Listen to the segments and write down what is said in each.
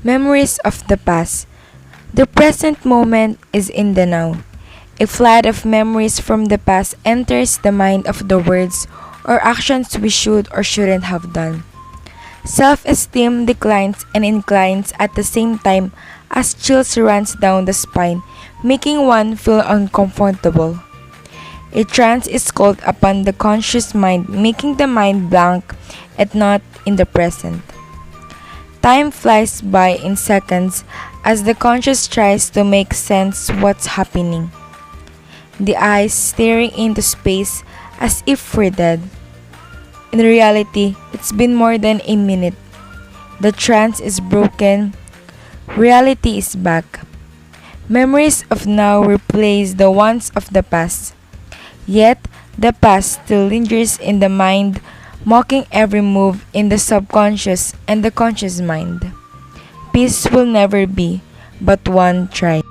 Memories of the past. The present moment is in the now. A flood of memories from the past enters the mind of the words or actions we should or shouldn't have done. Self-esteem declines and inclines at the same time as chills runs down the spine, making one feel uncomfortable. A trance is called upon the conscious mind, making the mind blank and not in the present. Time flies by in seconds as the conscious tries to make sense what's happening. The eyes staring into space as if we're dead. In reality, it's been more than a minute. The trance is broken. Reality is back. Memories of now replace the ones of the past. Yet, the past still lingers in the mind, mocking every move in the subconscious and the conscious mind. Peace will never be, but one try.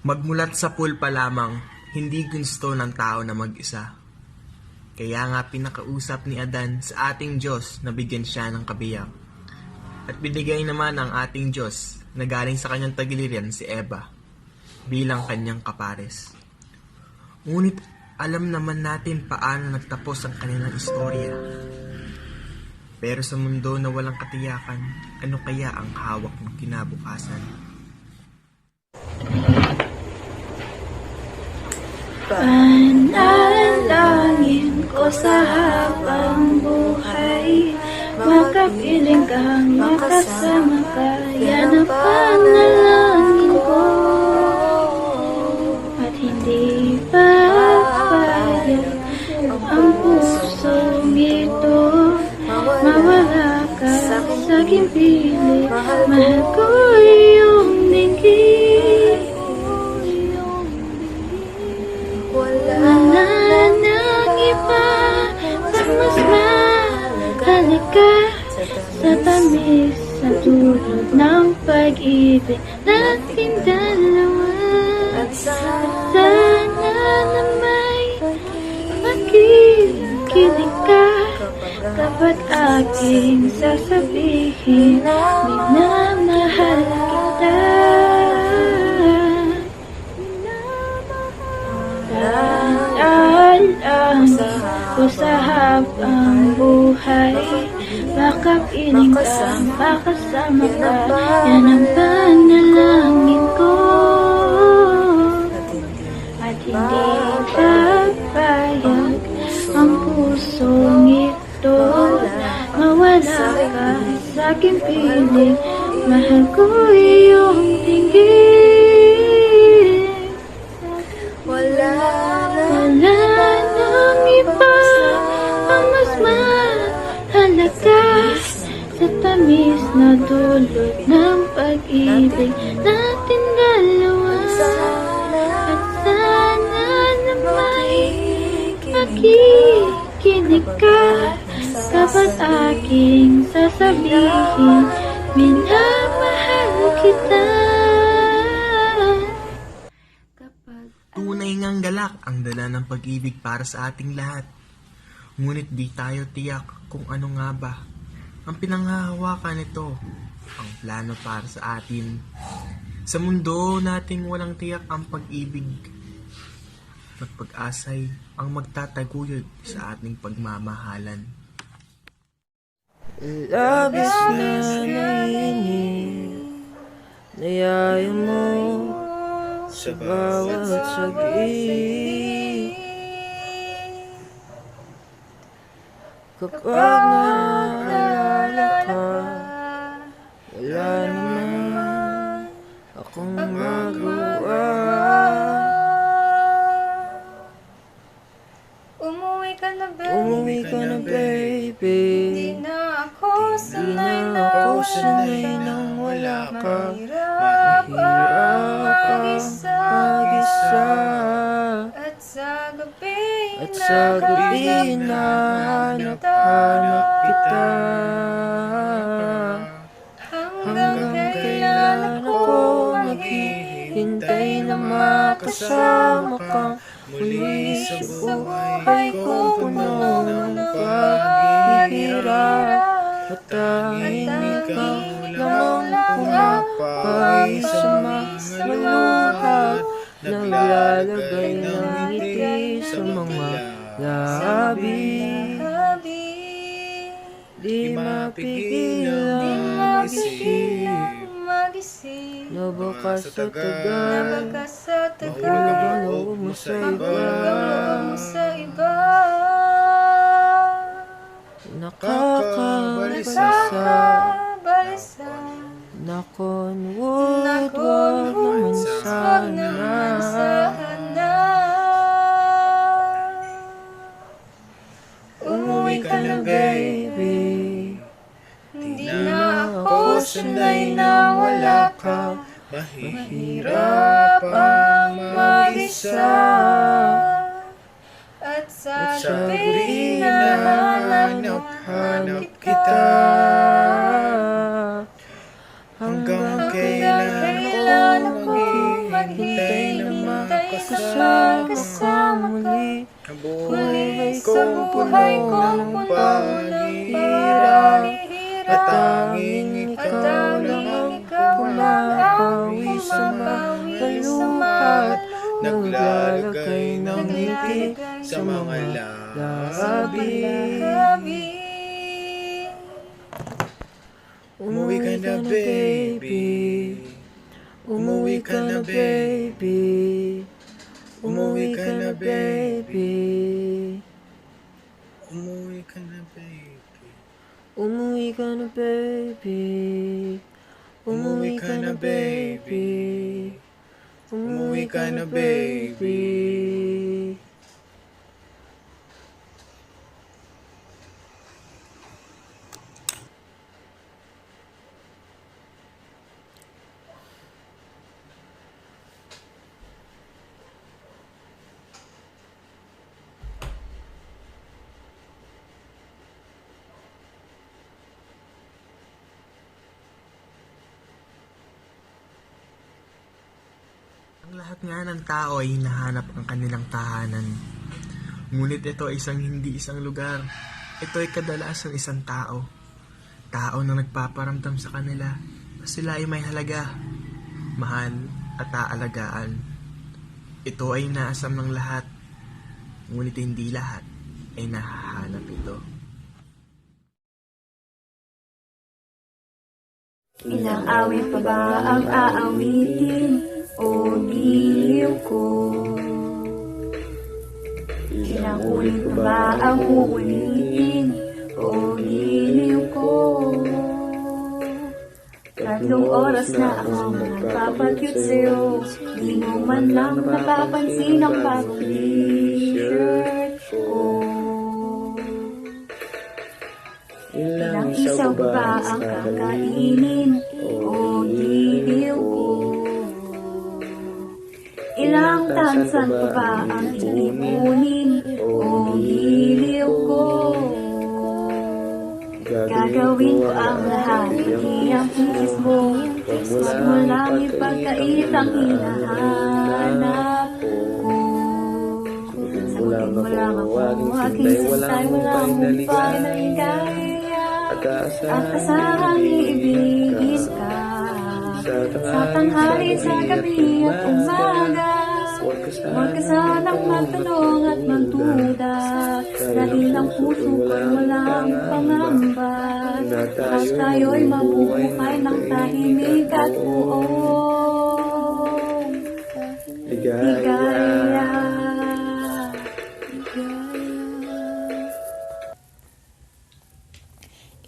Magmulat sa pool pa lamang, hindi gusto ng tao na mag-isa. Kaya nga pinakausap ni Adan sa ating Diyos na bigyan siya ng kabiyak. At binigay naman ang ating Diyos na galing sa kanyang tagiliran si Eva bilang kanyang kapares. Ngunit alam naman natin paano nagtapos ang kanilang istorya. Pero sa mundo na walang katiyakan, ano kaya ang hawak ng kinabukasan? Panalangin ko sa habang buhay, makapiling kang makasama ka, yan ang panalangin ko. At hindi papayag ang pusong ito, mawala ka sa aking piling, mahal ko iyong dinggin. Wala nang iba sa mas mahalaga sa tamis sa tulad ng pag-ibig natin dalawa. At sana na may makikinig ka kapag aking sasabihin, minamahal kita. Alangin ko sa habang buhay, makapiling ka, makasama ka, yan ang panalangin ko. At hindi papayag ang pusong ito, mawala ka sa aking piling, mahal ko iyong tingin. Wala nang iba ang mas mahalaga sa tamis na dulot ng pag-ibig natin dalawa. At sana na may makikinig ka kapag aking sasabihin, minamahal kita. Tunay ngang galak ang dala ng pag-ibig para sa ating lahat. Ngunit di tayo tiyak kung ano nga ba ang pinanghahawakan nito, ang plano para sa atin. Sa mundo nating walang tiyak ang pag-ibig, magpag-asay ang magtataguyod sa ating pagmamahalan. Labis na naiinip, nayaya mo sa bawat saglit. Kapag naalala ka, wala naman akong magawa. Umuwi ka na, baby. Di na ako sanay nang wala ka. Mahirap Mahirap mag-isa. sa gabi hinahanap-hanap kita. Hanggang kailan ako maghihintay na makasama kang muli sa buhay ko, puno ng paghihirap. At tanging ikaw lamang pumapay sa mga luha, naglalagay ng ngiti sa mga labi. Di mapigil ang mag-isip na baka sa tagal mahulog ang loob mo sa iba. Nakakabalisa, nakonwood, wag naman sana. Umuwi ka na, baby. Di na ako sanay na wala ka. Mahirap ang mag-isa. At Sa sa gabi gabi hinahanap kita. Hanggang kailan ako maghihintay na makasama ka muli. Buhay kong puno ng paghihirap. At tanging ikaw lang ang pumapawi sa mga luha, naglalagay ng ngiti sa mga labi. Umuwi ka na, baby. Umuwi ka na, baby. Umuwi ka na, baby. Umuwi ka na, baby. Umuwi ka na, baby. Umuwi ka na, baby. Umuwi ka na, baby. Ang lahat nga ng tao ay hinahanap ang kanilang tahanan. Ngunit ito ay hindi isang lugar. Ito ay kadalasan isang tao. Tao na nagpaparamdam sa kanila na sila ay may halaga, mahal at aalagaan. Ito ay inaasam ng lahat. Ngunit hindi lahat ay nahahanap ito. Ilang awit pa ba ang aawitin, o giliw ko? Ilang ulit pa ba ang uulitin, o giliw ko? 3 oras na akong nagpapakyut sa'yo, di mo man lang napapansin ang bagong t-shirt ko. Ilang isaw pa ba ang kakainin, o giliw ko? Ilang tansan pa ba ang iipunin, o giliw ko? Gagawin ko ang lahat, hindi ang kisis mo. Huwag mo lang ipagkait ang hinahanap ko. Sagutin mo lang ako, aking sasay, walang humpay na ligaya. At asahang iibigin ka sa tanghali, sa gabi at umaga. Huwag ka sanang magtanong at magduda, dahil ang puso ko'y walang pangamba. At tayo'y mabubuhay ng tahimik at buong ligaya.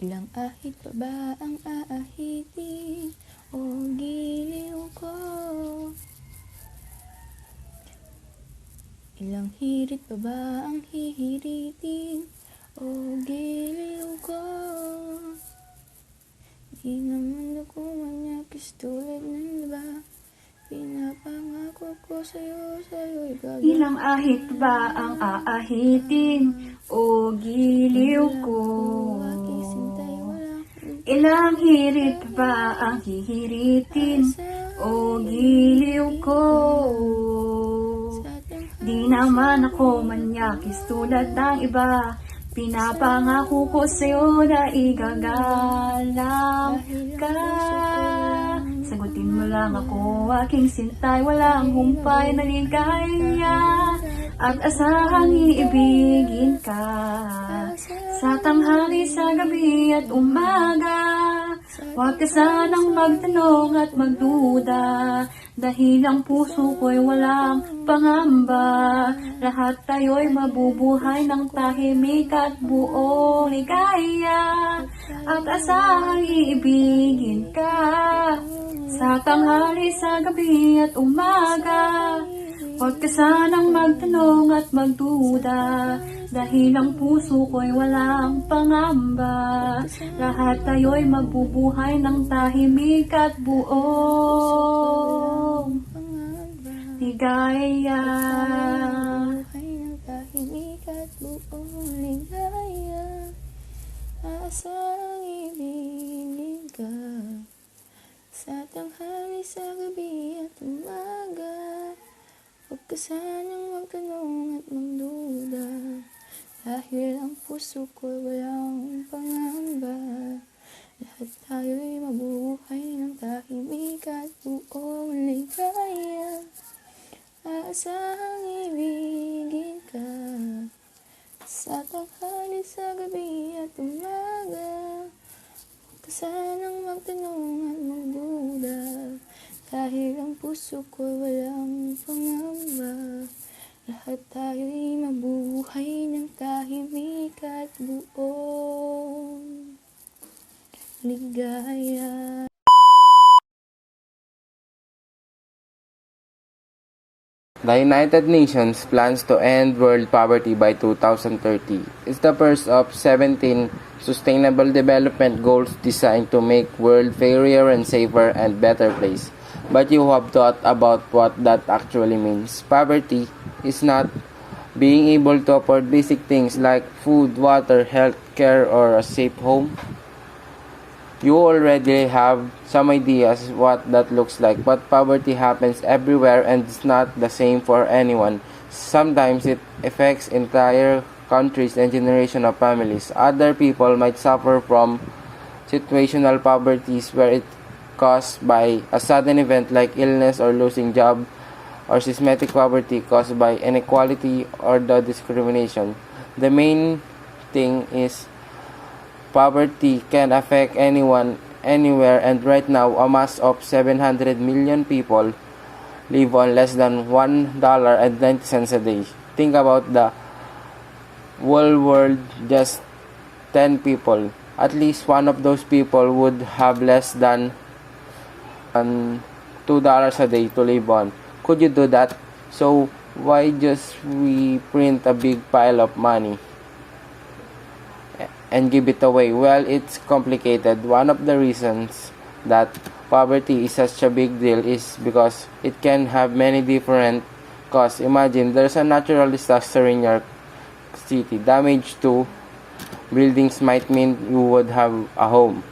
Ilang ahit pa ba ang aahitin, o giliw ko? Ilang hirit pa ba ang hihiritin, o giliw ko? Di naman ako manyakis tulad ng iba. Pinapangako ko sa'yo ako'y gagawin. Ilang ahit ba ang aahitin o giliw ko? Aking sintay walang Ilang hirit ba ang hihiritin o giliw ko? sa tanghali. Di naman ako manyakis tulad ng iba. Pinapangako ko sa'yo na igagalang ka. Sagutin mo lang ako, aking sintay, walang humpay na ligaya. At asahang iibigin ka sa tanghali, sa gabi at umaga. Huwag ka sanang magtanong at magduda, dahil ang puso ko'y walang pangamba. Lahat tayo'y mabubuhay ng tahimik at buong ligaya. At asahang iibigin ka sa tanghali, sa gabi at umaga. Huwag ka sanang magtanong at magduda, dahil ang puso ko'y walang pangamba. Lahat tayo'y mabubuhay ng tahimik at buong ligaya. Buhay ng tahimik at buong ligaya. Asang ibigin ka sa tanghali, sa gabi at umaga. Huwag ka sanang magtanong at magduda, dahil ang puso ko'y walang pangamba. Lahat tayo'y mabubuhay ng tahimik at buong ligaya. Aasahang ibigin ka sa tanghali, sa gabi at umaga. Huwag ka sanang magtanong at magduda, dahil ang puso ko'y walang pangamba. Lahat tayo'y mabuhay ng tahimik at buong ligaya. The United Nations plans to end world poverty by 2030. It's the first of 17 Sustainable Development Goals designed to make world fairer and safer and better place. But you have thought about what that actually means. Poverty is not being able to afford basic things like food, water, health care, or a safe home. You already have some ideas what that looks like, but poverty happens everywhere and it's not the same for anyone. Sometimes it affects entire countries and generation of families. Other people might suffer from situational poverties where it caused by a sudden event like illness or losing job, or systematic poverty caused by inequality or the discrimination. The main thing is poverty can affect anyone, anywhere, and right now a mass of 700 million people live on less than $1.90 a day. Think about the whole world, just 10 people. At least one of those people would have less than $2 a day to live on. Could you do that? So why just we print a big pile of money and give it away? Well, it's complicated. One of the reasons that poverty is such a big deal is because it can have many different causes. Imagine there's a natural disaster in your city. Damage to buildings might mean you would have a home.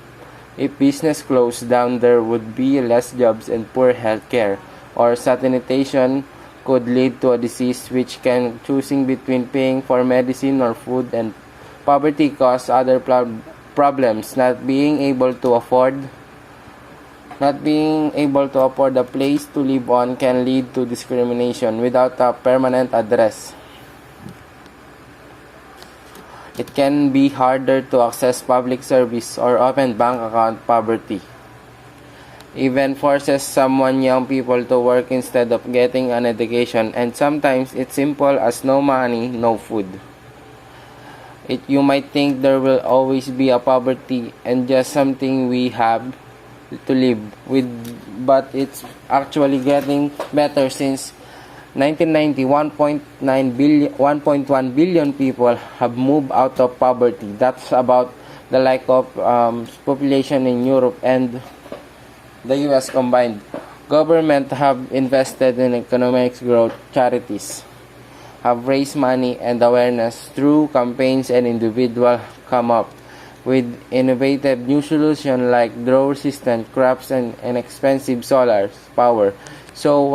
If business closed down, there would be less jobs and poor health care. Or sanitation could lead to a disease, which can choosing between paying for medicine or food. And poverty causes other problems. Not being able to afford a place to live on can lead to discrimination without a permanent address. It can be harder to access public service or open bank account. Poverty even forces someone young people to work instead of getting an education, and sometimes it's simple as no money, no food. You might think there will always be a poverty and just something we have to live with, but it's actually getting better. Since 1990, 1.1 billion people have moved out of poverty. That's about the like of population in Europe and the US combined. Government have invested in economic growth, charities have raised money and awareness through campaigns, and individuals come up with innovative new solutions like drought-resistant crops and inexpensive solar power. So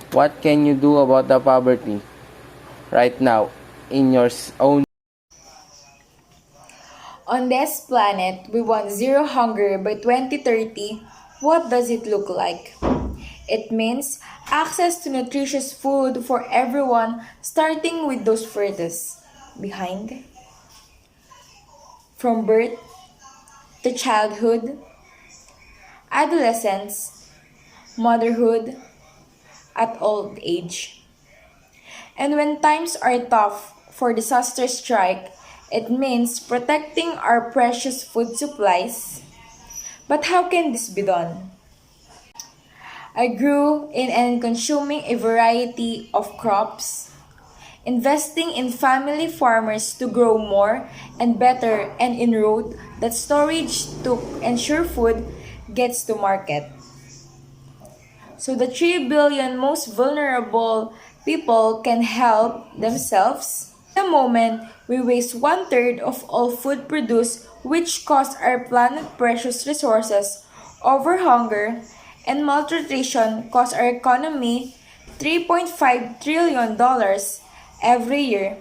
what can you do about the poverty right now in your own? On this planet, we want zero hunger by 2030. What does it look like? It means access to nutritious food for everyone, starting with those furthest behind. From birth to childhood, adolescence, motherhood, at old age. And when times are tough for disaster strike, it means protecting our precious food supplies. But how can this be done? I grew in and consuming a variety of crops, investing in family farmers to grow more and better, and enrolled that storage to ensure food gets to market. So the 3 billion most vulnerable people can help themselves. The moment we waste one-third of all food produced, which costs our planet precious resources, over hunger and malnutrition cost our economy $3.5 trillion every year.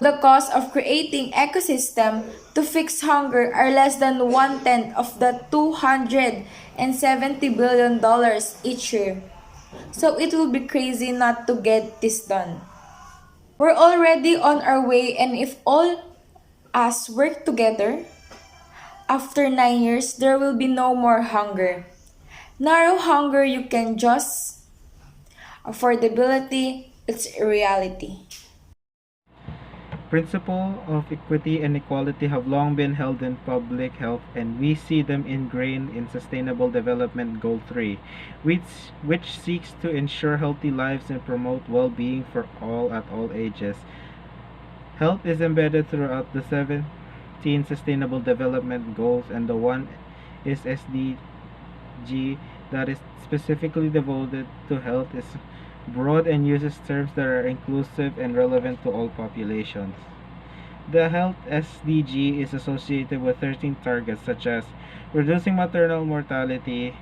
The cost of creating ecosystem to fix hunger are less than one-tenth of the $270 billion each year. So it will be crazy not to get this done. We're already on our way, and if all us work together, after 9 years, there will be no more hunger. Narrow hunger you can just affordability, it's a reality. Principles of equity and equality have long been held in public health, and we see them ingrained in Sustainable Development Goal 3, which seeks to ensure healthy lives and promote well-being for all at all ages. Health is embedded throughout the 17 Sustainable Development Goals, and the one is SDG that is specifically devoted to health is broad and uses terms that are inclusive and relevant to all populations. The Health SDG is associated with 13 targets such as reducing maternal mortality,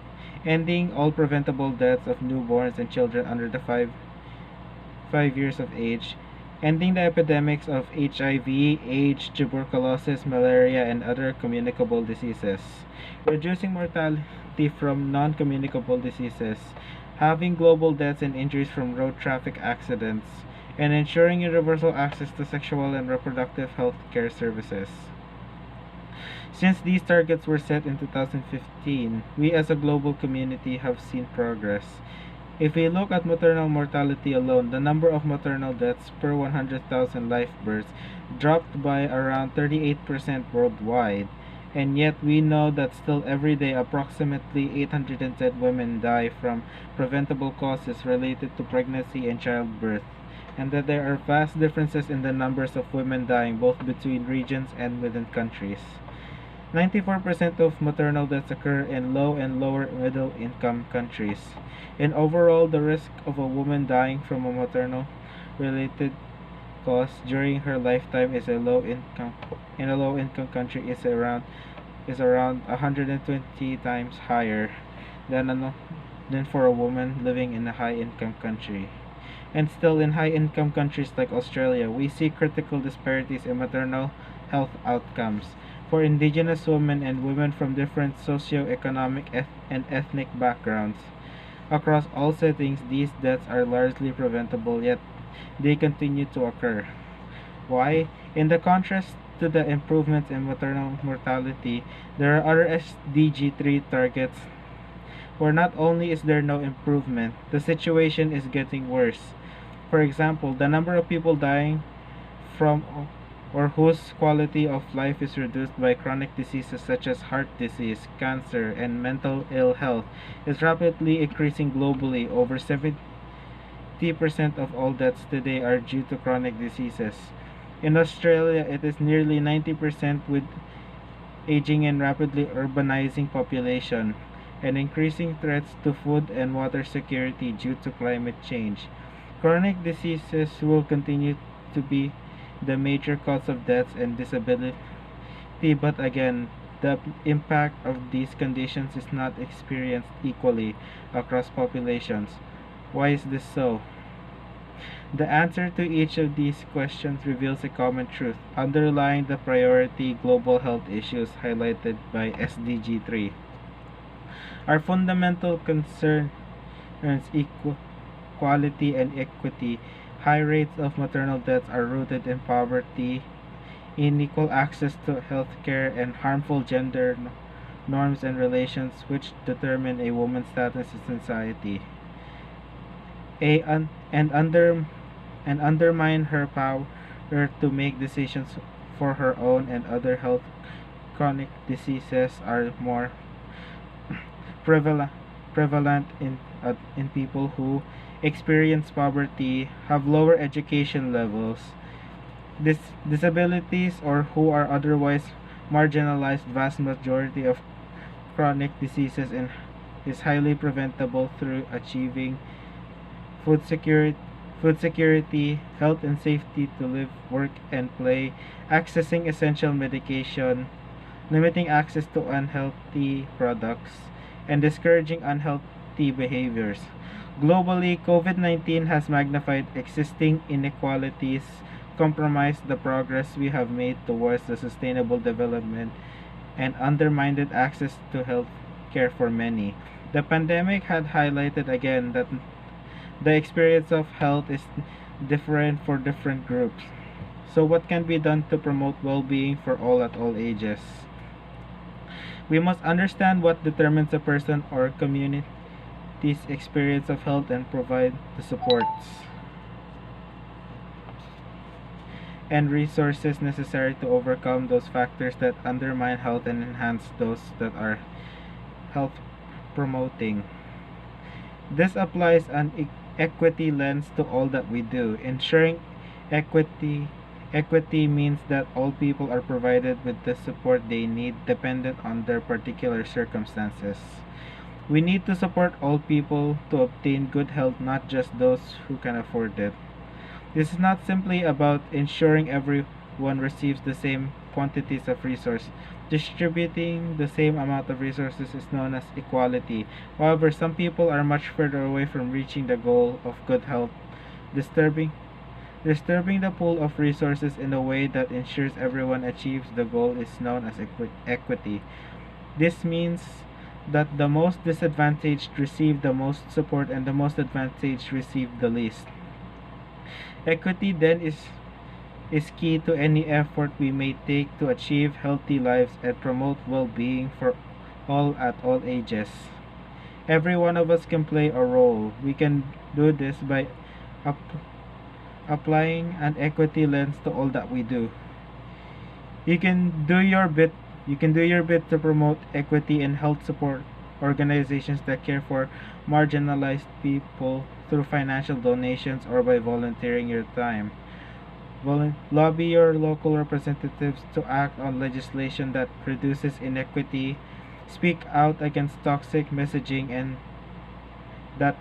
ending all preventable deaths of newborns and children under the 5 years of age, ending the epidemics of HIV, AIDS, tuberculosis, malaria, and other communicable diseases, reducing mortality from non-communicable diseases, having global deaths and injuries from road traffic accidents, and ensuring universal access to sexual and reproductive health care services. Since these targets were set in 2015, we as a global community have seen progress. If we look at maternal mortality alone, the number of maternal deaths per 100,000 live births dropped by around 38% worldwide. And yet we know that still every day approximately 810 women die from preventable causes related to pregnancy and childbirth, and that there are vast differences in the numbers of women dying both between regions and within countries. 94% of maternal deaths occur in low and lower middle income countries. And overall, the risk of a woman dying from a maternal related cause during her lifetime is in a low income country is around 120 times higher than for a woman living in a high income country. And still, in high income countries like Australia, we see critical disparities in maternal health outcomes. For indigenous women and women from different socio-economic and ethnic backgrounds, across all settings, these deaths are largely preventable, yet they continue to occur. Why? In the contrast to the improvements in maternal mortality, there are other SDG 3 targets where not only is there no improvement, the situation is getting worse. For example, the number of people dying from or whose quality of life is reduced by chronic diseases such as heart disease, cancer, and mental ill health is rapidly increasing globally. Over 70% of all deaths today are due to chronic diseases. In Australia, it is nearly 90% with aging and rapidly urbanizing population. and increasing threats to food and water security due to climate change. Chronic diseases will continue to be the major cause of deaths and disability, but again, the impact of these conditions is not experienced equally across populations. Why is this so? The answer to each of these questions reveals a common truth underlying the priority global health issues highlighted by SDG 3. Our fundamental concerns equality and equity. High rates of maternal deaths are rooted in poverty, unequal access to health care, and harmful gender norms and relations which determine a woman's status in society. And undermine her power to make decisions for her own and other health. Chronic diseases are more prevalent in people who experience poverty, have lower education levels, disabilities, or who are otherwise marginalized. Vast majority of chronic diseases is highly preventable through achieving food security, health and safety to live, work, and play, accessing essential medication, limiting access to unhealthy products, and discouraging unhealthy behaviors. Globally, COVID-19 has magnified existing inequalities, compromised the progress we have made towards the sustainable development, and undermined access to health care for many. The pandemic had highlighted again that the experience of health is different for different groups. So what can be done to promote well-being for all at all ages? We must understand what determines a person or community's experience of health and provide the supports and resources necessary to overcome those factors that undermine health and enhance those that are health promoting. This applies an equity lens to all that we do. Ensuring equity means that all people are provided with the support they need dependent on their particular circumstances. We need to support all people to obtain good health, not just those who can afford it. This is not simply about ensuring everyone receives the same quantities of resource. Distributing the same amount of resources is known as equality. However, some people are much further away from reaching the goal of good health. Disturbing the pool of resources in a way that ensures everyone achieves the goal is known as equity. This means that the most disadvantaged receive the most support and the most advantaged receive the least. Equity then is key to any effort we may take to achieve healthy lives and promote well-being for all at all ages. Every one of us can play a role. We can do this by applying an equity lens to all that we do. You can do your bit to promote equity and help support organizations that care for marginalized people through financial donations or by volunteering your time. Lobby your local representatives to act on legislation that reduces inequity. Speak out against toxic messaging and that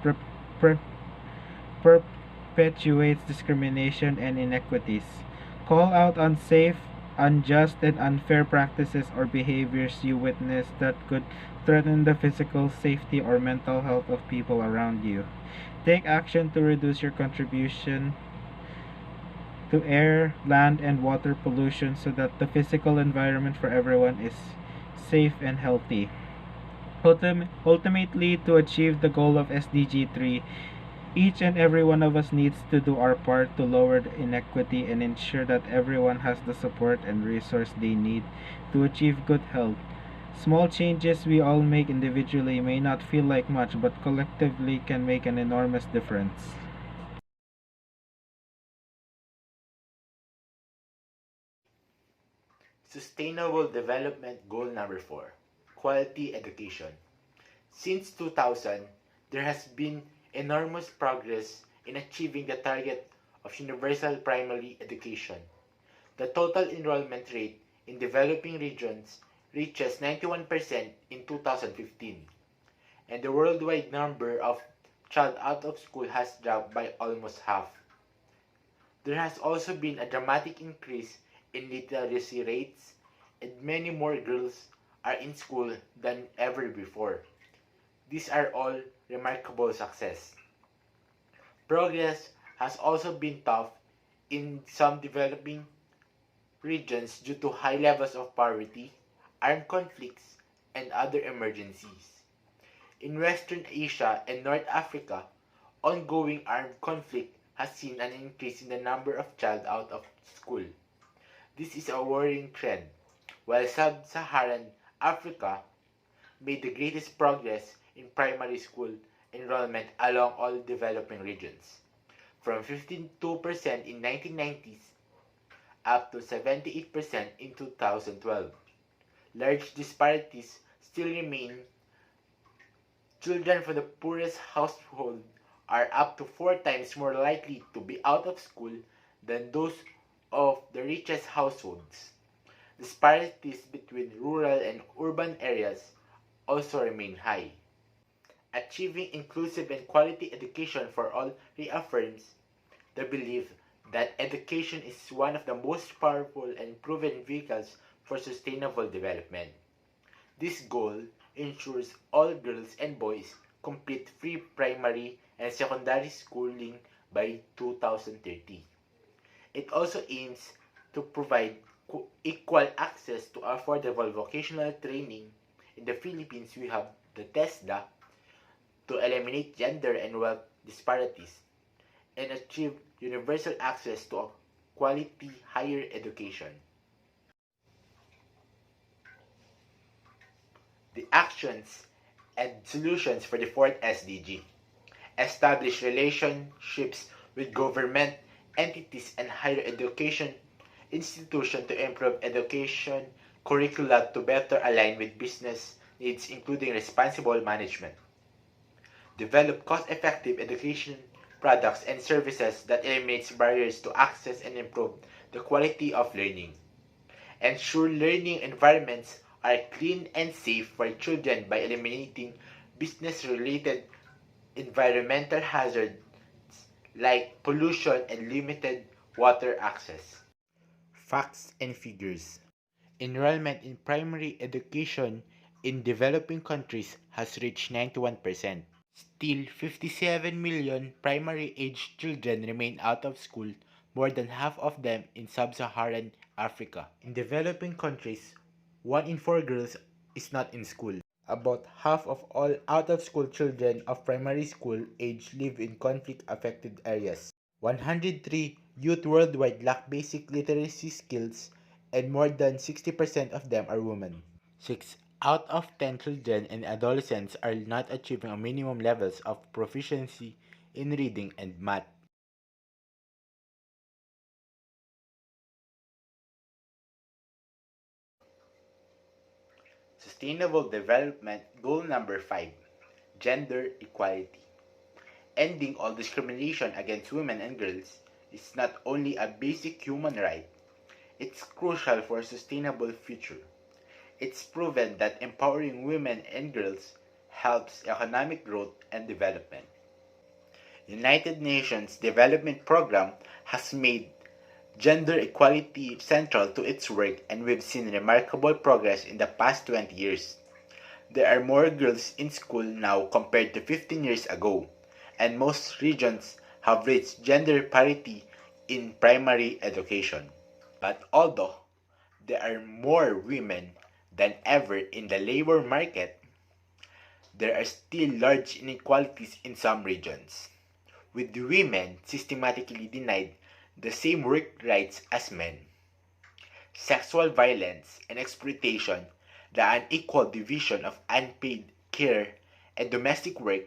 perpetuates discrimination and inequities. Call out unsafe, unjust, and unfair practices or behaviors you witness that could threaten the physical safety or mental health of people around you. Take action to reduce your contribution to air, land, and water pollution so that the physical environment for everyone is safe and healthy. Ultimately, to achieve the goal of SDG 3, each and every one of us needs to do our part to lower the inequity and ensure that everyone has the support and resource they need to achieve good health. Small changes we all make individually may not feel like much, but collectively can make an enormous difference. Sustainable Development Goal number 4, Quality Education. Since 2000, there has been enormous progress in achieving the target of universal primary education. The total enrollment rate in developing regions reaches 91% in 2015. and the worldwide number of child out of school has dropped by almost half. There has also been a dramatic increase in literacy rates, and many more girls are in school than ever before. These are all remarkable success. Progress has also been tough in some developing regions due to high levels of poverty, armed conflicts, and other emergencies. In Western Asia and North Africa, ongoing armed conflict has seen an increase in the number of child out of school. This is a worrying trend, while Sub-Saharan Africa made the greatest progress in primary school enrollment along all developing regions, from 52% in 1990s up to 78% in 2012. Large disparities still remain. Children from the poorest household are up to 4 times more likely to be out of school than those of the richest households. Disparities between rural and urban areas also remain high. Achieving inclusive and quality education for all reaffirms the belief that education is one of the most powerful and proven vehicles for sustainable development. This goal ensures all girls and boys complete free primary and secondary schooling by 2030. It also aims to provide equal access to affordable vocational training. In the Philippines, we have the TESDA to eliminate gender and wealth disparities and achieve universal access to a quality higher education. The actions and solutions for the fourth SDG. Establish relationships with government entities and higher education institutions to improve education curricula to better align with business needs, including responsible management. Develop cost-effective education products and services that eliminates barriers to access and improve the quality of learning. Ensure learning environments are clean and safe for children by eliminating business-related environmental hazards like pollution and limited water access. Facts and figures. Enrollment in primary education in developing countries has reached 91%. Still, 57 million primary-aged children remain out of school, more than half of them in sub-Saharan Africa. In developing countries, 1 in 4 girls is not in school. About half of all out-of-school children of primary school age live in conflict-affected areas. 103 youth worldwide lack basic literacy skills, and more than 60% of them are women. 6 out of 10 children and adolescents are not achieving a minimum levels of proficiency in reading and math. Sustainable Development Goal number 5, Gender Equality. Ending all discrimination against women and girls is not only a basic human right, it's crucial for a sustainable future. It's proven that empowering women and girls helps economic growth and development. United Nations Development Program has made gender equality central to its work, and we've seen remarkable progress in the past 20 years. There are more girls in school now compared to 15 years ago, and most regions have reached gender parity in primary education. But although there are more women than ever in the labor market, there are still large inequalities in some regions, with women systematically denied the same work rights as men. Sexual violence and exploitation, the unequal division of unpaid care and domestic work,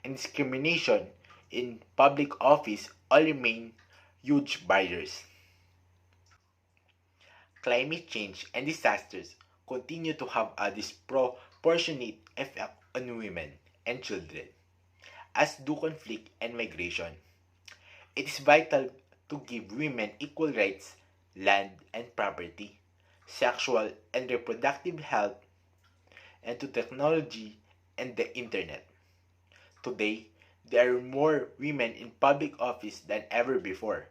and discrimination in public office all remain huge barriers. Climate change and disasters continue to have a disproportionate effect on women and children, as do conflict and migration. It is vital to give women equal rights, land and property, sexual and reproductive health, and to technology and the internet. Today, there are more women in public office than ever before,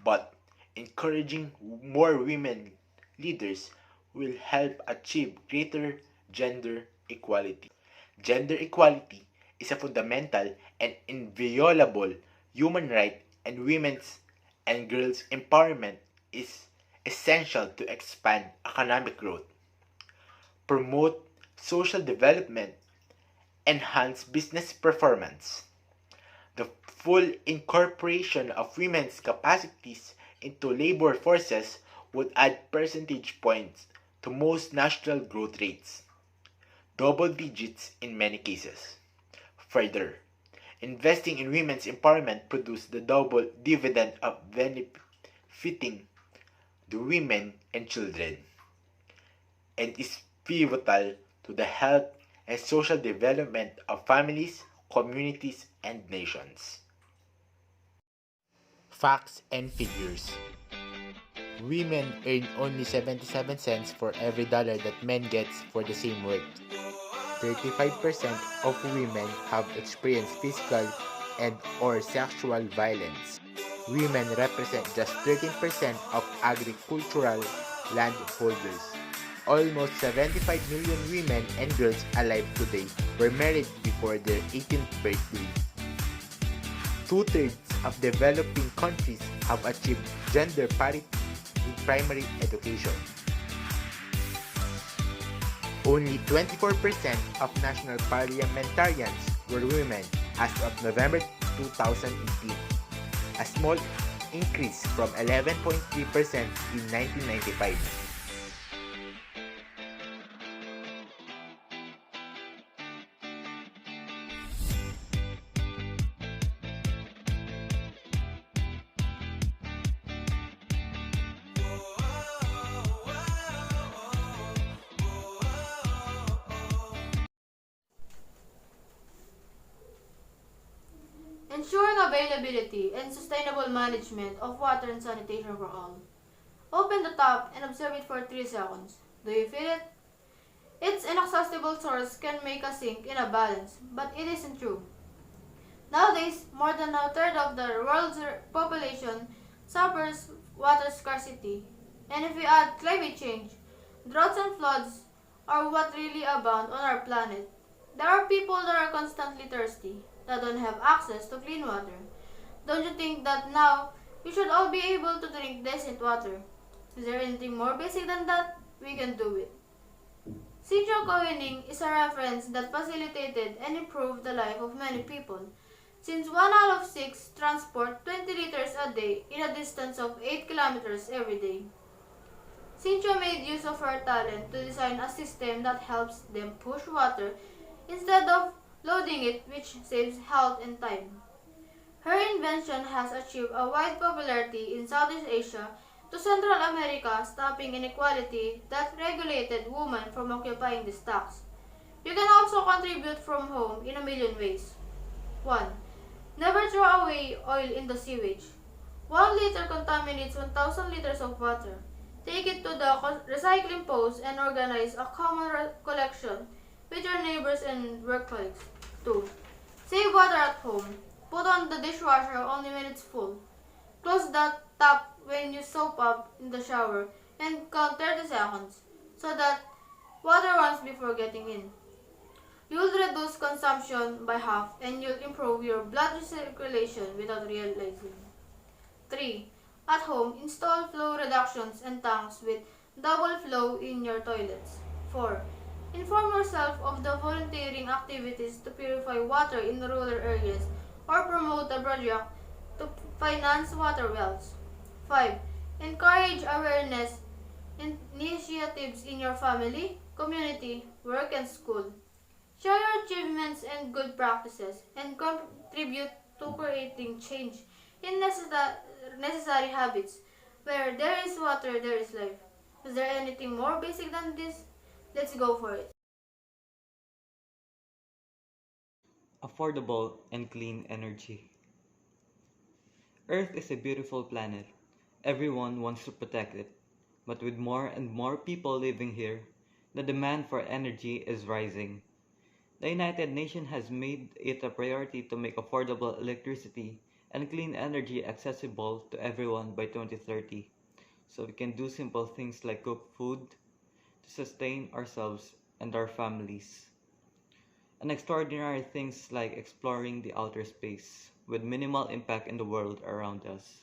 but encouraging more women leaders will help achieve greater gender equality. Gender equality is a fundamental and inviolable human right, and women's and girls' empowerment is essential to expand economic growth, promote social development, enhance business performance. The full incorporation of women's capacities into labor forces would add percentage points to most national growth rates, double digits in many cases. Further, investing in women's empowerment produces the double dividend of benefiting the women and children, and is pivotal to the health and social development of families, communities, and nations. Facts and figures. Women earn only 77 cents for every dollar that men gets for the same work. 35% of women have experienced physical and or sexual violence. Women represent just 13% of agricultural landholders. Almost 75 million women and girls alive today were married before their 18th birthday. Two-thirds of developing countries have achieved gender parity in primary education. Only 24% of national parliamentarians were women as of November 2018, a small increase from 11.3% in 1995. Ensuring availability and sustainable management of water and sanitation for all. Open the tap and observe it for 3 seconds. Do you feel it? Its inaccessible source can make us sink in a balance, but it isn't true. Nowadays, more than a third of the world's population suffers water scarcity. And if we add climate change, droughts and floods are what really abound on our planet. There are people that are constantly thirsty, that don't have access to clean water. Don't you think that now we should all be able to drink decent water? Is there anything more basic than that? We can do it. Central Cohening is a reference that facilitated and improved the life of many people, since 1 out of 6 transport 20 liters a day in a distance of 8 kilometers every day. Cynthia made use of her talent to design a system that helps them push water instead of loading it, which saves health and time. Her invention has achieved a wide popularity in Southeast Asia to Central America, stopping inequality that regulated women from occupying the stocks. You can also contribute from home in a million ways. 1. Never throw away oil in the sewage. 1 liter contaminates 1,000 liters of water. Take it to the recycling post and organize a common collection with your neighbors and work colleagues. 2. Save water at home. Put on the dishwasher only when it's full. Close the tap when you soap up in the shower and count 30 seconds so that water runs before getting in. You'll reduce consumption by half and you'll improve your blood circulation without realizing. 3. At home, install flow reductions and tanks with double flow in your toilets. 4. Inform yourself of the volunteering activities to purify water in rural areas or promote a project to finance water wells. 5. Encourage awareness initiatives in your family, community, work, and school. Share your achievements and good practices and contribute to creating change in necessary habits. Where there is water, there is life. Is there anything more basic than this? Let's go for it. Affordable and clean energy. Earth is a beautiful planet. Everyone wants to protect it. But with more and more people living here, the demand for energy is rising. The United Nations has made it a priority to make affordable electricity and clean energy accessible to everyone by 2030, so we can do simple things like cook food to sustain ourselves and our families, and extraordinary things like exploring the outer space with minimal impact in the world around us.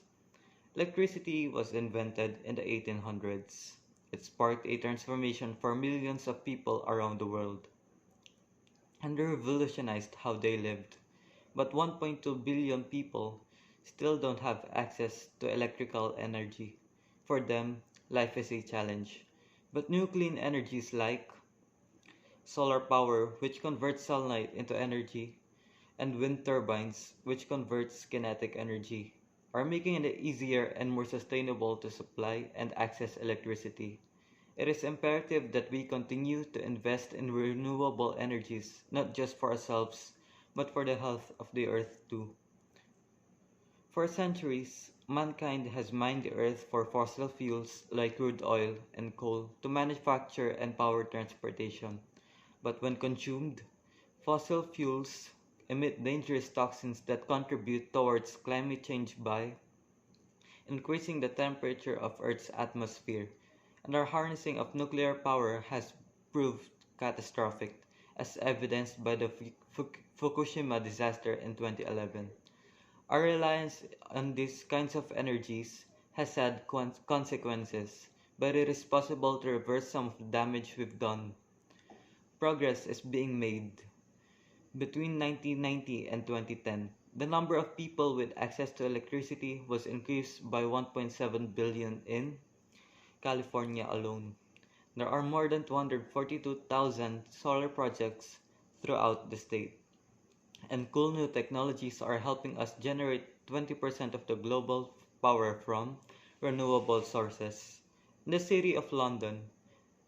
Electricity was invented in the 1800s. It sparked a transformation for millions of people around the world and revolutionized how they lived. But 1.2 billion people still don't have access to electrical energy. For them, life is a challenge. But new clean energies like solar power, which converts sunlight into energy, and wind turbines, which converts kinetic energy, are making it easier and more sustainable to supply and access electricity. It is imperative that we continue to invest in renewable energies, not just for ourselves, but for the health of the earth too. For centuries, mankind has mined the earth for fossil fuels like crude oil and coal to manufacture and power transportation. But when consumed, fossil fuels emit dangerous toxins that contribute towards climate change by increasing the temperature of Earth's atmosphere, and our harnessing of nuclear power has proved catastrophic, as evidenced by the Fukushima disaster in 2011. Our reliance on these kinds of energies has had consequences, but it is possible to reverse some of the damage we've done. Progress is being made. Between 1990 and 2010, the number of people with access to electricity was increased by 1.7 billion in California alone. There are more than 242,000 solar projects throughout the state, and cool new technologies are helping us generate 20% of the global power from renewable sources. In the city of London,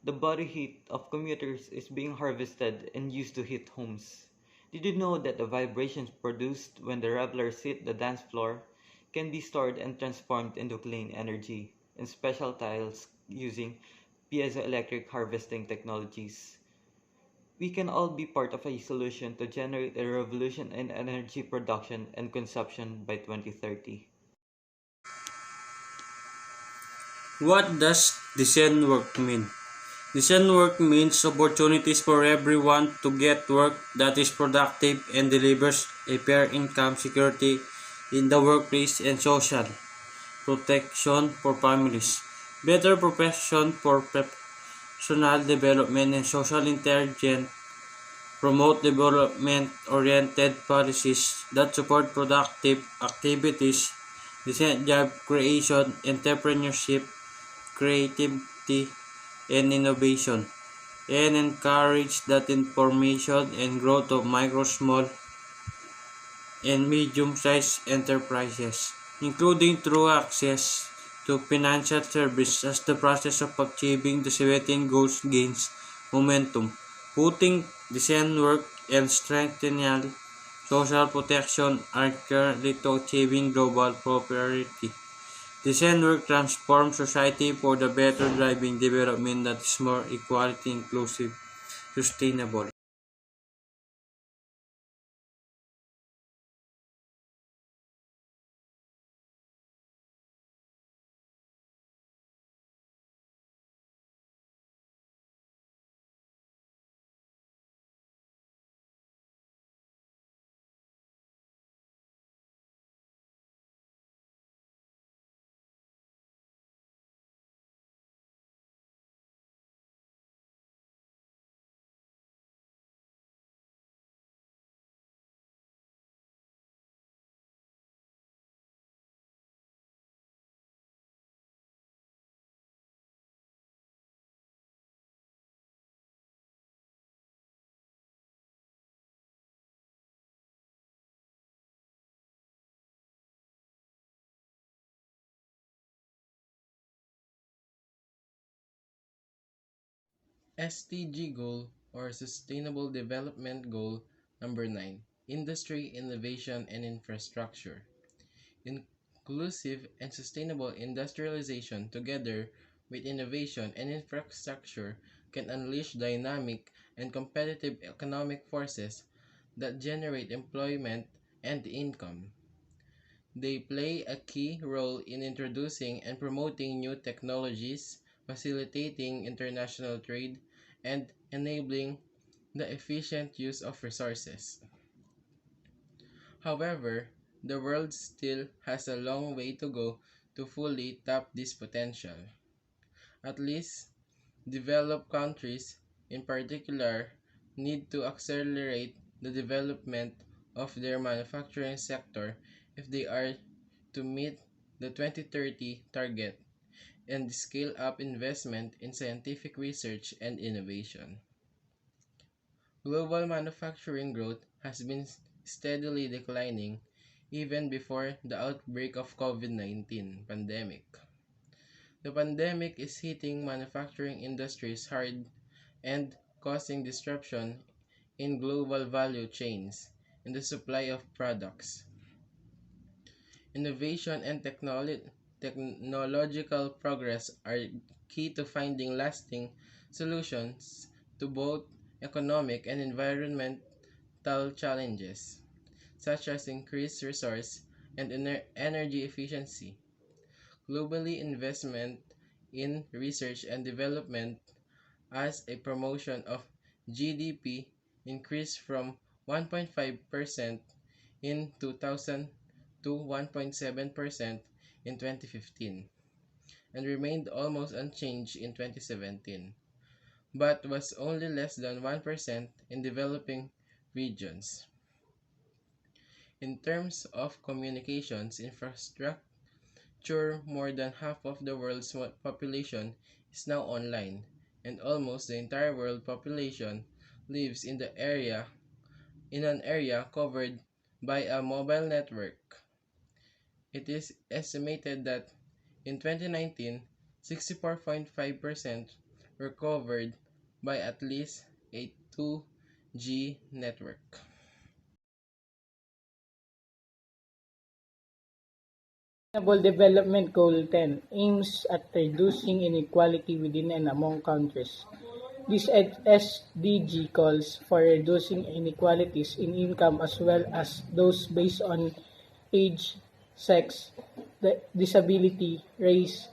the body heat of commuters is being harvested and used to heat homes. Did you know that the vibrations produced when the revelers hit the dance floor can be stored and transformed into clean energy in special tiles using piezoelectric harvesting technologies? We can all be part of a solution to generate a revolution in energy production and consumption by 2030. What does decent work mean? Decent work means opportunities for everyone to get work that is productive and delivers a fair income, security in the workplace, and social protection for families. Better profession for personal development and social intelligence promote development-oriented policies that support productive activities, decent job creation, entrepreneurship, creativity, and innovation, and encourage that information and growth of micro, small, and medium-sized enterprises, including through access to financial services as the process of achieving the 17 goals gains momentum, putting decent work and strengthening social protection are currently to achieving global prosperity. Decent work transforms society for the better, driving development that is more equality, inclusive, sustainable. SDG Goal or Sustainable Development Goal number 9, Industry, Innovation, and Infrastructure. Inclusive and sustainable industrialization together with innovation and infrastructure can unleash dynamic and competitive economic forces that generate employment and income. They play a key role in introducing and promoting new technologies, facilitating international trade, and enabling the efficient use of resources. However, the world still has a long way to go to fully tap this potential. At least, developed countries, in particular, need to accelerate the development of their manufacturing sector if they are to meet the 2030 target and scale up investment in scientific research and innovation. Global manufacturing growth has been steadily declining even before the outbreak of COVID-19 pandemic. The pandemic is hitting manufacturing industries hard and causing disruption in global value chains and the supply of products. Innovation and technological progress are key to finding lasting solutions to both economic and environmental challenges, such as increased resource and energy efficiency. Globally, investment in research and development as a promotion of GDP increased from 1.5% in 2000 to 1.7% in 2015 and remained almost unchanged in 2017, but was only less than 1% in developing regions. In terms of communications infrastructure, more than half of the world's population is now online, and almost the entire world population lives in an area covered by a mobile network. It is estimated that in 2019, 64.5% were covered by at least a 2G network. Sustainable Development Goal 10 aims at reducing inequality within and among countries. This SDG calls for reducing inequalities in income as well as those based on age, sex, disability, race,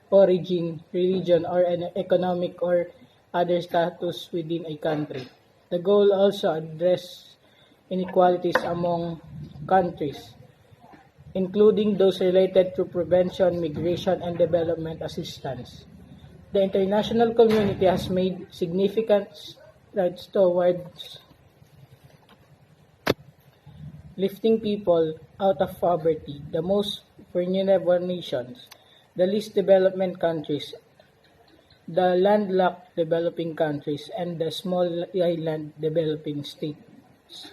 origin, religion, or an economic or other status within a country. The goal also addresses inequalities among countries, including those related to prevention, migration, and development assistance. The international community has made significant strides towards lifting people out of poverty. The most vulnerable nations, the least developed countries, the landlocked developing countries, and the small island developing states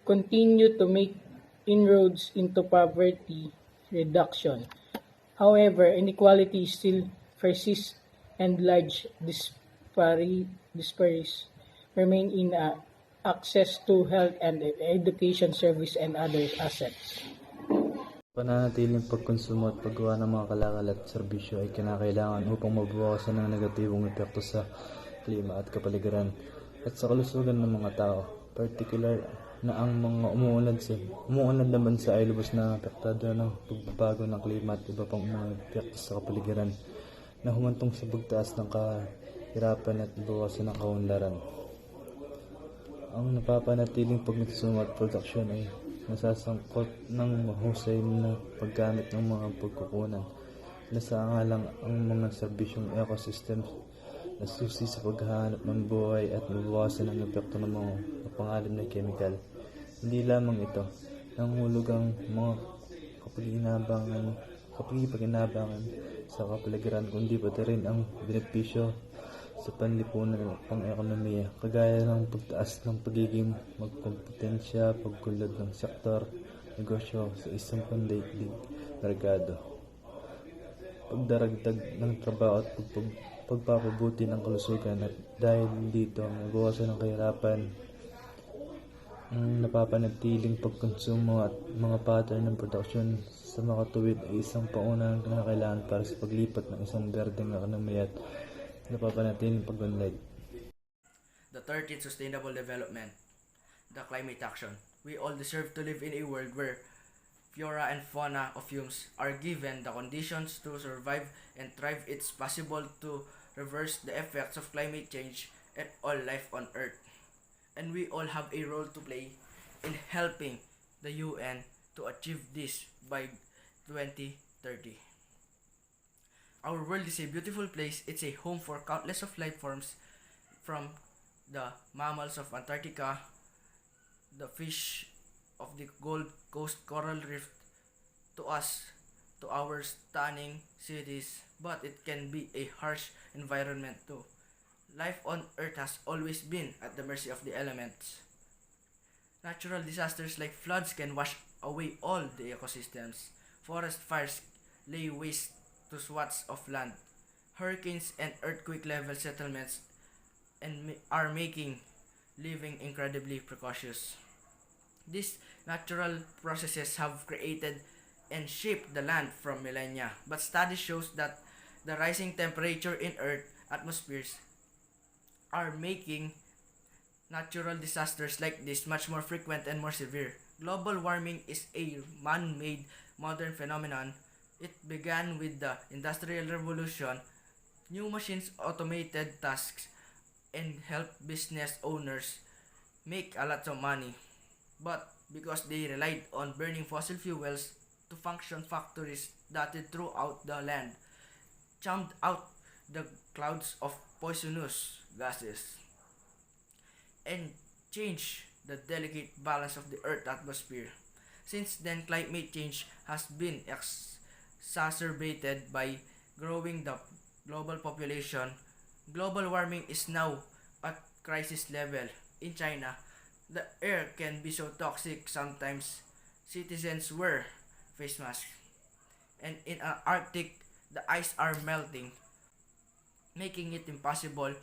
continue to make inroads into poverty reduction. However, inequality still persists and large disparities remain in access to health and education service and other assets. Pananatiling pagkonsumo at paggawa ng mga kalakal at serbisyo ay kinakailangan upang mabawasan ng negatibong epekto sa klima at kapaligiran at sa kalusugan ng mga tao, particular na ang mga umuunlad na bansa ay lubos na apektado ng pagbabago ng klima at iba pang mga epekto sa kapaligiran na humantong sa pagtaas ng kahirapan at bawasan ng kaunlaran. Ang napapanatiling pagkonsumo at produksyon ay nasasangkot ng mahusay na paggamit ng mga pagkukunan. Nasaalang ang mga serbisyong ecosystem na susi sa paghahanap ng buhay at mabawasan ang epekto ng mga mapanganib na kemikal. Hindi lamang ito, nanghulog ang mga kapakinabangan sa kapaligiran, kundi pati rin ang benepisyo sa panlipunan at pang-ekonomiya, kagaya ng pagtaas ng pagiging magkompetensya, pagkulad ng sektor, negosyo sa isang pandaigdig merkado, pagdaragdag ng trabaho at pagpapabuti ng kalusugan, at dahil dito nabawasan ng kahirapan. Ang napapanatiling pagkonsumo at mga pattern ng produksyon sa makatuwid ay isang paunahing kinakailangan para sa paglipat ng isang berdeng ekonomiya at napapanatiling pag-unlad. the 13th Sustainable Development, the climate action. We all deserve to live in a world where flora and fauna of humes are given the conditions to survive and thrive. It's possible to reverse the effects of climate change and all life on Earth. And we all have a role to play in helping the UN to achieve this by 2030. Our world is a beautiful place. It's a home for countless of life forms, from the mammals of Antarctica, the fish of the Gold Coast coral reef, to us, to our stunning cities, but it can be a harsh environment too. Life on Earth has always been at the mercy of the elements. Natural disasters like floods can wash away all the ecosystems. Forest fires lay waste to swaths of land. Hurricanes and earthquake level settlements are making living incredibly precocious. These natural processes have created and shaped the land from millennia, but study shows that the rising temperature in Earth atmospheres are making natural disasters like this much more frequent and more severe. Global warming is a man-made modern phenomenon. It began with the Industrial Revolution. New machines automated tasks and helped business owners make a lot of money. But because they relied on burning fossil fuels to function, factories dotted throughout the land churned out the clouds of poisonous gases and changed the delicate balance of the Earth's atmosphere. Since then, climate change has been exacerbated by growing the global population. Global warming is now at crisis level. In China, the air can be so toxic sometimes citizens wear face masks. And in Arctic, the ice are melting, making it impossible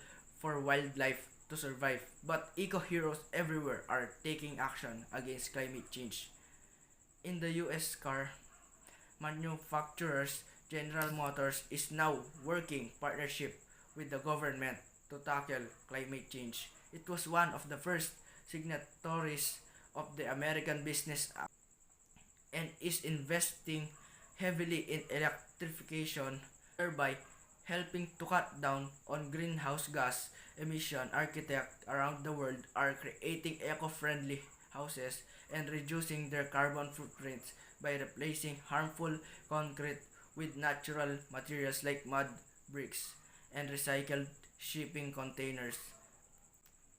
for wildlife to survive. But eco-heroes everywhere are taking action against climate change. In the US car manufacturers, General Motors is now working partnership with the government to tackle climate change. It was one of the first signatories of the American Business Act and is investing heavily in electrification, thereby helping to cut down on greenhouse gas emission. Architects around the world are creating eco-friendly houses and reducing their carbon footprints by replacing harmful concrete with natural materials like mud bricks and recycled shipping containers.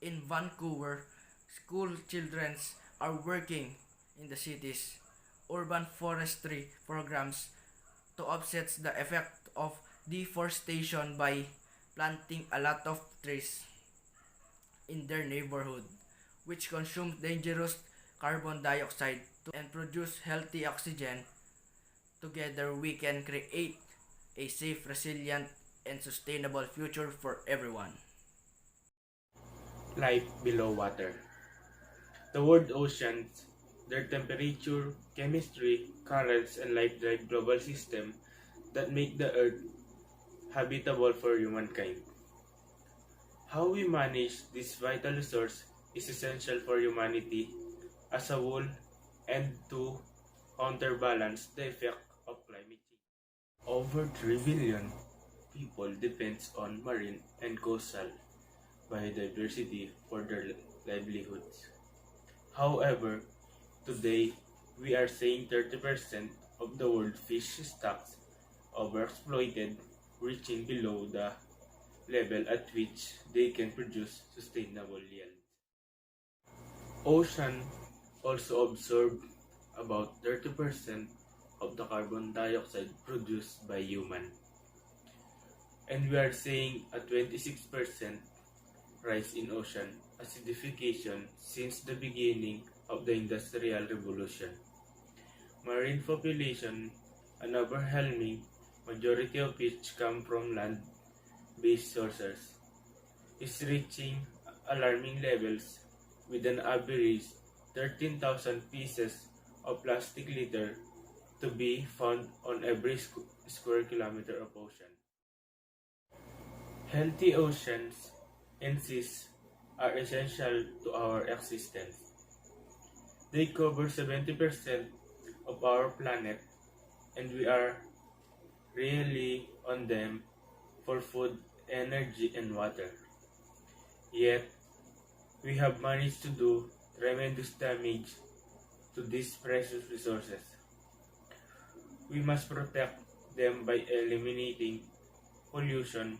In Vancouver, school children are working in the cities urban forestry programs to offset the effect of deforestation by planting a lot of trees in their neighborhood, which consume dangerous carbon dioxide and produce healthy oxygen. Together, we can create a safe, resilient, and sustainable future for everyone. Life below water. The world oceans, their temperature, chemistry, currents, and life drive global system that make the Earth habitable for humankind. How we manage this vital resource is essential for humanity as a whole and to counterbalance the effect of climate change. Over 3 billion people depends on marine and coastal biodiversity for their livelihoods. However, today we are saying 30% of the world fish stocks overexploited, reaching below the level at which they can produce sustainable yields. Ocean also absorb about 30% of the carbon dioxide produced by human. And we are seeing a 26% rise in ocean acidification since the beginning of the Industrial Revolution. Marine population, an overwhelming majority of which come from land-based sources, is reaching alarming levels with an average 13,000 pieces of plastic litter to be found on every square kilometer of ocean. Healthy oceans insist are essential to our existence. They cover 70% of our planet, and we are really on them for food, energy, and water. Yet, we have managed to do tremendous damage to these precious resources. We must protect them by eliminating pollution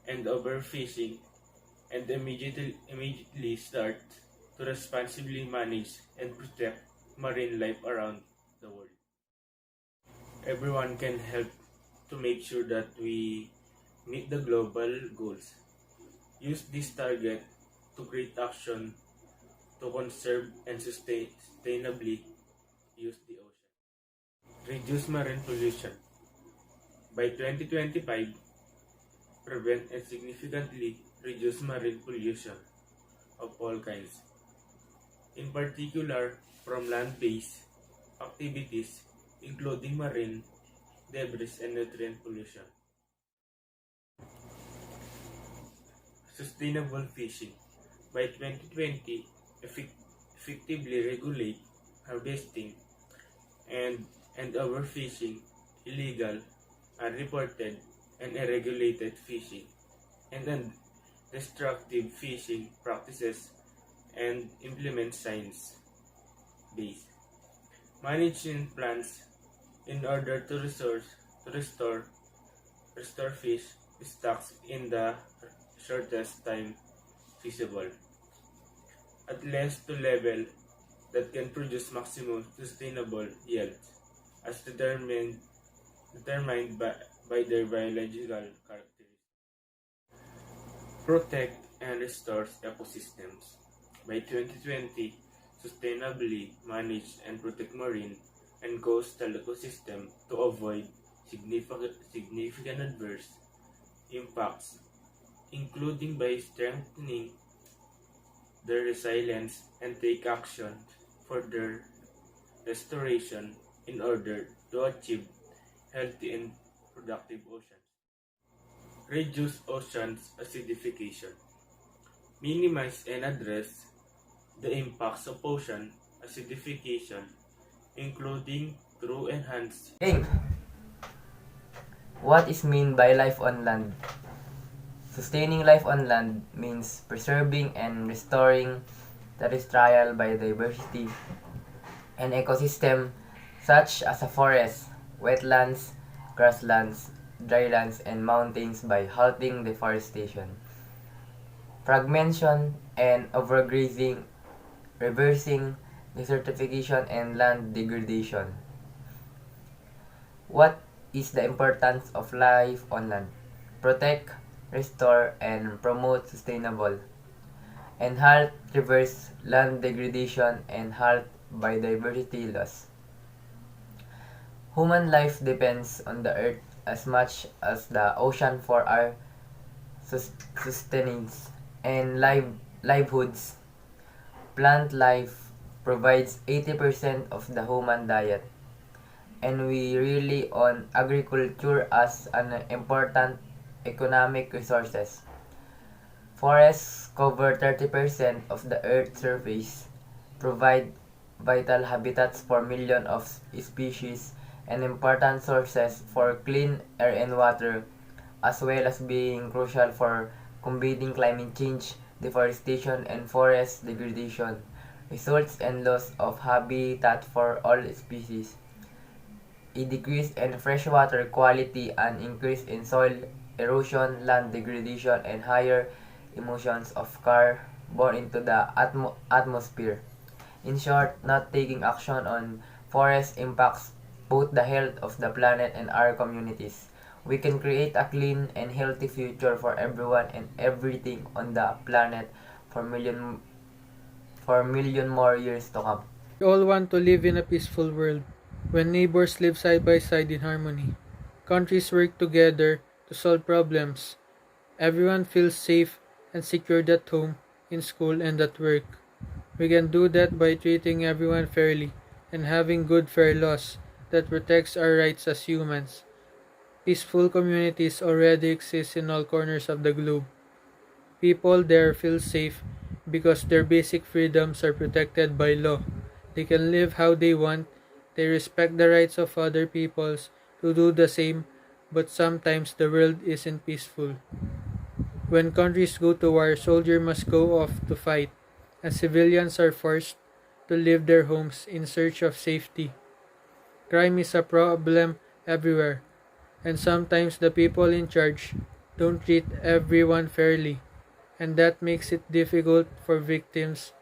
and overfishing and immediately start to responsibly manage and protect marine life around the world. Everyone can help to make sure that we meet the global goals. Use this target to create action to conserve and sustainably use the ocean. Reduce marine pollution. By 2025, prevent and significantly reduce marine pollution of all kinds, in particular from land-based activities including marine debris and nutrient pollution. Sustainable fishing. By 2020, effectively regulate harvesting and overfishing, illegal, unreported, and unregulated fishing, and destructive fishing practices, and implement science-based management plans in order to restore fish stocks in the shortest time feasible, at least to level that can produce maximum sustainable yield as determined by their biological characteristics. Protect and restore ecosystems. By 2020, sustainably manage and protect marine and coastal ecosystem to avoid significant adverse impacts, including by strengthening their resilience and take action for their restoration in order to achieve healthy and productive oceans. Reduce oceans acidification. Minimize and address the impacts of ocean acidification, including through enhanced. Hey, what is mean by life on land? Sustaining life on land means preserving and restoring terrestrial biodiversity and ecosystem such as a forest, wetlands, grasslands, drylands, and mountains by halting deforestation, fragmentation, and overgrazing, reversing desertification and land degradation. What is the importance of life on land? Protect, restore, and promote sustainable and halt reverse land degradation and halt biodiversity loss. Human life depends on the earth as much as the ocean for our sustenance and livelihoods. Plant life provides 80% of the human diet, and we rely on agriculture as an important economic resources. Forests cover 30% of the Earth's surface, provide vital habitats for millions of species, and important sources for clean air and water, as well as being crucial for combating climate change, deforestation, and forest degradation, results in loss of habitat for all species, a decrease in freshwater quality, an increase in soil erosion, land degradation, and higher emissions of carbon into the atmosphere. In short, not taking action on forests impacts both the health of the planet and our communities. We can create a clean and healthy future for everyone and everything on the planet for million more years to come. We all want to live in a peaceful world, when neighbors live side by side in harmony. Countries work together to solve problems. Everyone feels safe and secured at home, in school, and at work. We can do that by treating everyone fairly and having good fair laws that protects our rights as humans. Peaceful communities already exist in all corners of the globe. People there feel safe because their basic freedoms are protected by law. They can live how they want, they respect the rights of other peoples to do the same, but sometimes the world isn't peaceful. When countries go to war, soldiers must go off to fight, and civilians are forced to leave their homes in search of safety. Crime is a problem everywhere, and sometimes the people in charge don't treat everyone fairly, and that makes it difficult for victims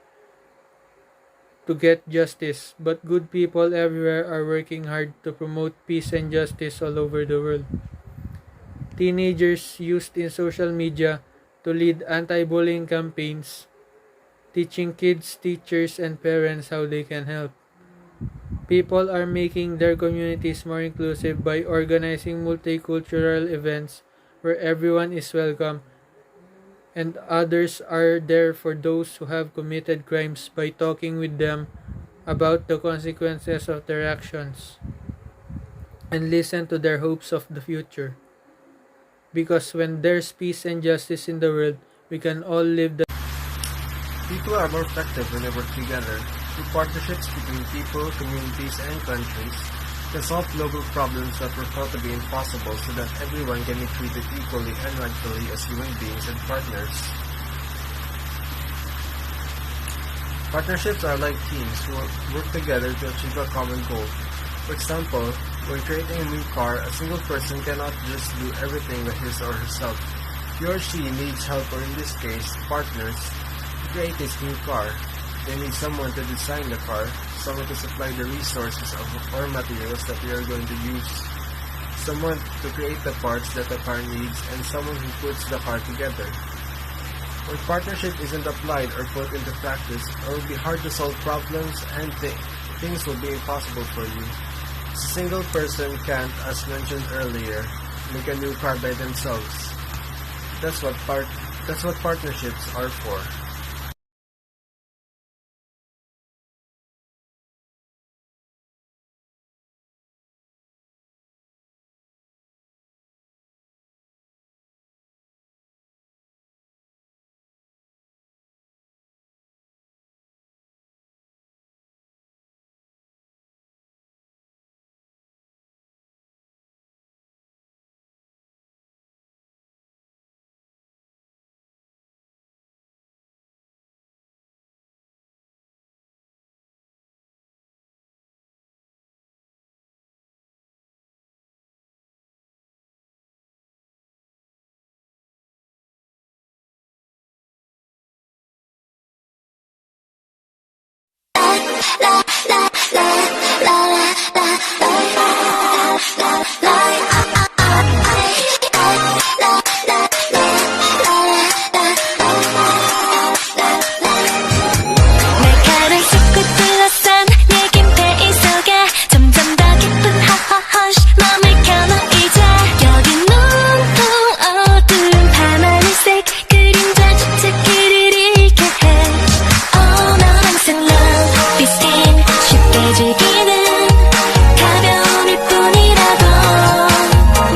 to get justice. But good people everywhere are working hard to promote peace and justice all over the world. Teenagers used in social media to lead anti-bullying campaigns, teaching kids, teachers, and parents how they can help. People are making their communities more inclusive by organizing multicultural events where everyone is welcome, and others are there for those who have committed crimes by talking with them about the consequences of their actions and listen to their hopes of the future. Because when there's peace and justice in the world, we can all live the People are more effective when they work together. Through partnerships between people, communities, and countries, can solve global problems that were thought to be impossible so that everyone can be treated equally and rightfully as human beings and partners. Partnerships are like teams who work together to achieve a common goal. For example, when creating a new car, a single person cannot just do everything by his or herself. He or she needs help, or in this case, partners, to create this new car. They need someone to design the car, someone to supply the resources or materials that we are going to use, someone to create the parts that the car needs, and someone who puts the car together. When partnership isn't applied or put into practice, it will be hard to solve problems and things will be impossible for you. A single person can't, as mentioned earlier, make a new car by themselves. That's what partnerships are for. 날카로운 숲을 둘러싼 얘긴 베일 속에 점점 더 깊은 hush 맘을 켜놔 이제 여긴 온통 어두운 밤하늘색 그림자조차 길을 잃게 해 넌 항상 love this skin 쉽게 즐기는 가벼운 일뿐이라도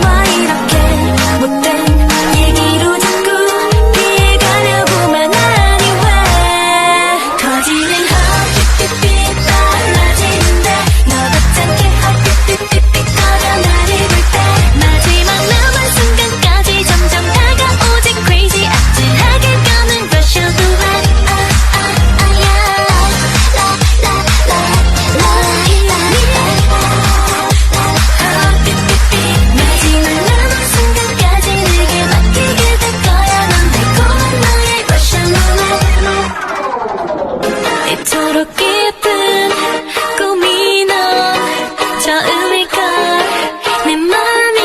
왜 이렇게 못된 얘기로 자꾸 피해가려고만 하니 왜 터지는 헛빛빛빛 빨라지는데 너같지 않게 헛빛빛빛빛 꺼져 나를 볼 때 마지막 남은 순간까지 점점 다가오지 crazy 아찔하게 가는 rush of the light 마지막 남은 순간까지 내게 맡기게 될 거야 넌 달콤한 나의 rush of the light 이토록 깊은 꿈이 넌 처음일걸 내 맘이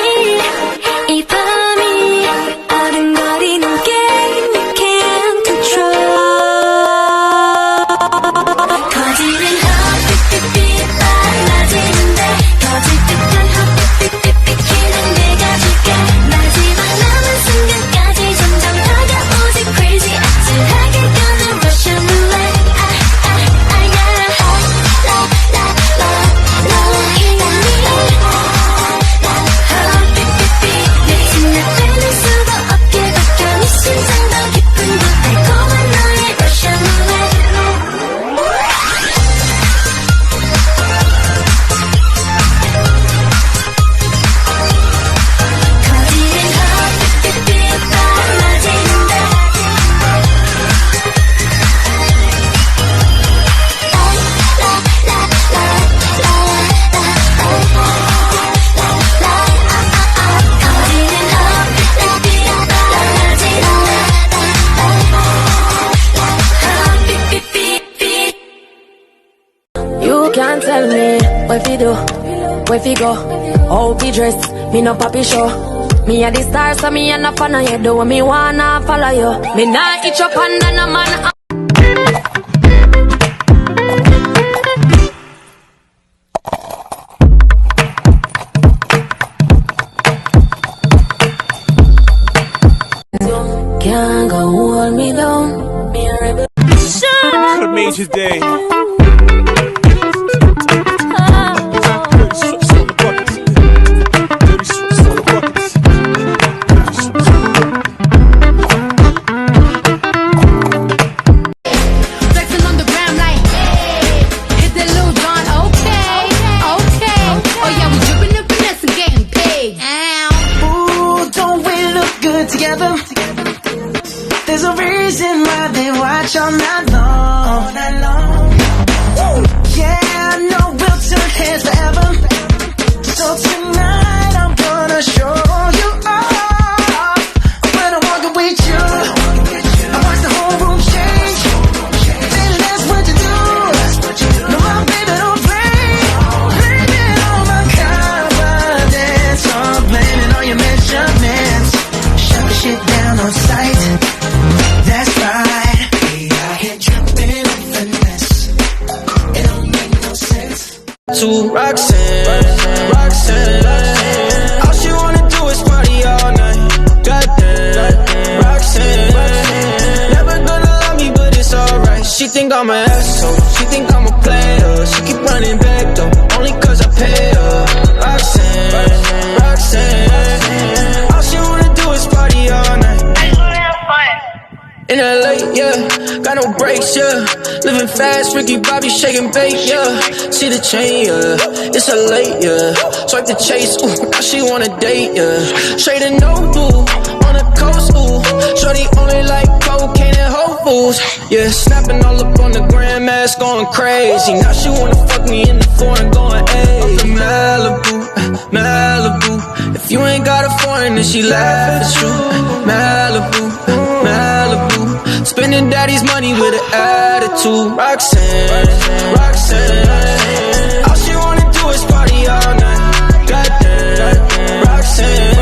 이 밤이 어른거리는 게임 you can't control 터지는 헛빛빛빛 빨라지는데 터질 듯한 헛빛빛빛빛 기는 내가 줄게 마지막 남은 순간까지 점점 다가오지 crazy 아찔하게 가는 rush of the light and tell me what fi do, where fi go, how fi dress. Me no papi show. Me a the star, so me a no fan of you. Do what me wanna follow you. Me nah itch up under no man. Can't go hold me down. Me a rebel. Major day. Together, there's a reason why they watch all night long. Yeah, I know we'll turn heads forever. So tonight I'm gonna show you off. When I walk with you, I watch the whole room change. Baby, that's what you do. No, my baby don't play. Blaming all my confidence, or blaming all your measurements. Shit down on sight, that's right. We out here jumping on finesse. It don't make no sense. To Roxanne, Roxanne, all she wanna do is party all night. Goddamn, Roxanne, never gonna love me, but it's alright. She think I'm an asshole, she think I'm a player. She keep running back though, only cause I pay her. Roxanne, Roxanne, all she wanna do is party all night. In LA, yeah, got no brakes, yeah. Living fast, Ricky Bobby shaking bait, yeah. See the chain, yeah, it's a late, yeah. Swipe the chase, ooh, now she wanna date, yeah. Straight and no boo, on the coast, ooh. Shorty only like cocaine and Whole Foods, yeah. Snapping all up on the grandmas, going crazy. Now she wanna fuck me in the foreign, going ayy. Up in Malibu, Malibu. If you ain't got a foreign, then she laugh at you. Malibu, Malibu. Spending daddy's money with an attitude. Roxanne, Roxanne, all she wanna do is party all night. Goddamn, Roxanne,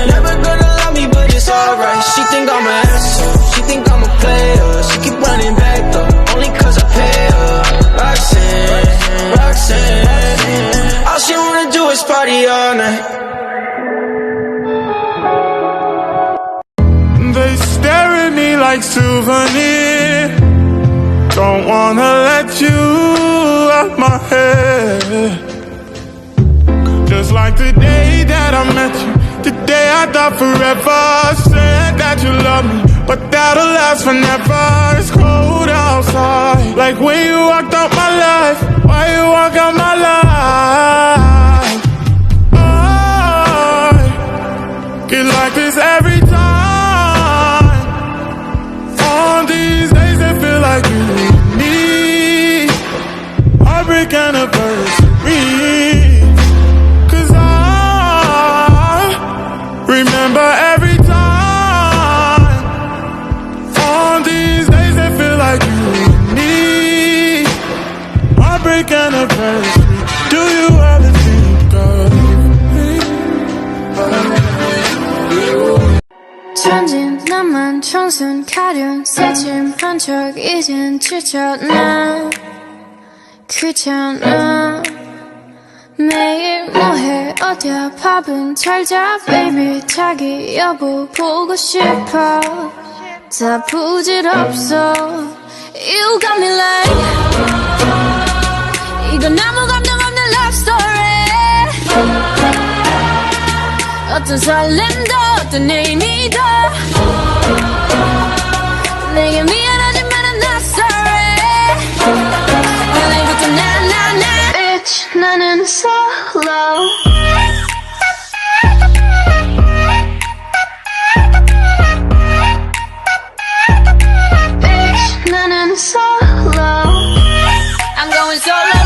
never gonna love me, but it's alright. She think I'm an asshole, she think I'm a player. She keep running back though, only cause I pay her. Roxanne, Roxanne, all she wanna do is party all night. They stare at me like souvenir. Don't wanna let you out my head. Just like the day that I met you, the day I thought forever. Said that you love me, but that'll last forever. It's cold outside, like when you walked out my life. Why you walk out my life? I get like this every time. On these days that feel like you need me. Heartbreak anniversary. Cause I remember every time. On these days that feel like you need me. Heartbreak anniversary. Do you ever think of me? 천진 나만 청순 가련 새침한 척 이젠 지쳤나 귀찮아 매일 뭐해 어디야 밥은 잘자 baby 자기 여보 보고 싶어 다 부질없어 You got me like 이건 아무 감정 없는 love story 어떤 설렘도 어떤 의미도 내게 미안하지만 I'm not sorry 원래부터 나 Bitch 나는 solo Bitch 나는 solo I'm going solo